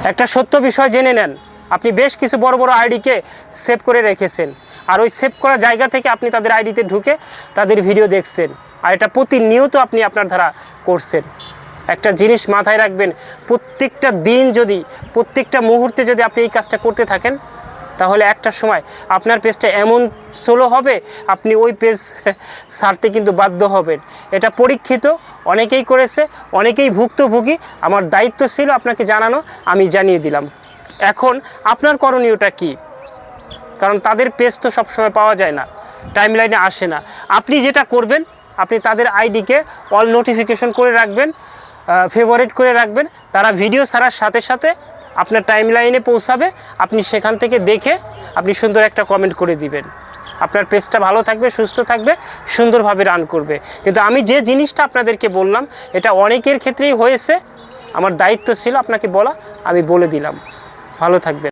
একটা সত্য বিষয় জেনে নেন, আপনি বেশ কিছু বড় বড় আইডিকে সেভ করে রেখেছেন, আর ওই সেভ করা জায়গা থেকে আপনি তাদের আইডিতে ঢুকে তাদের ভিডিও দেখছেন, আর এটা প্রতিনিয়ত আপনি আপনার দ্বারা করছেন। একটা জিনিস মাথায় রাখবেন, প্রত্যেকটা দিন যদি, প্রত্যেকটা মুহূর্তে যদি আপনি এই কাজটা করতে থাকেন, তাহলে একটা সময় আপনার পেজটা এমন স্লো হবে, আপনি ওই পেজ ছাড়তে কিন্তু বাধ্য হবেন। এটা পরীক্ষিত, অনেকেই করেছে, অনেকেই ভুক্তভোগী। আমার দায়িত্ব ছিল আপনাকে জানানো, আমি জানিয়ে দিলাম। এখন আপনার করণীয়টা কি? কারণ তাদের পেজ তো সবসময় পাওয়া যায় না, টাইমলাইনে আসে না। আপনি যেটা করবেন, আপনি তাদের আইডিকে অল নোটিফিকেশন করে রাখবেন, ফেভারিট করে রাখবেন। তারা ভিডিও ছাড়ার সাথে সাথে আপনার টাইমলাইনে পৌঁছাবে, আপনি সেখান থেকে দেখে আপনি সুন্দর একটা কমেন্ট করে দিবেন। আপনার পেজটা ভালো থাকবে, সুস্থ থাকবে, সুন্দরভাবে রান করবে। কিন্তু আমি যে জিনিসটা আপনাদেরকে বললাম, এটা অনেকের ক্ষেত্রেই হয়েছে। আমার দায়িত্ব ছিল আপনাকে বলা, আমি বলে দিলাম। ভালো থাকবেন।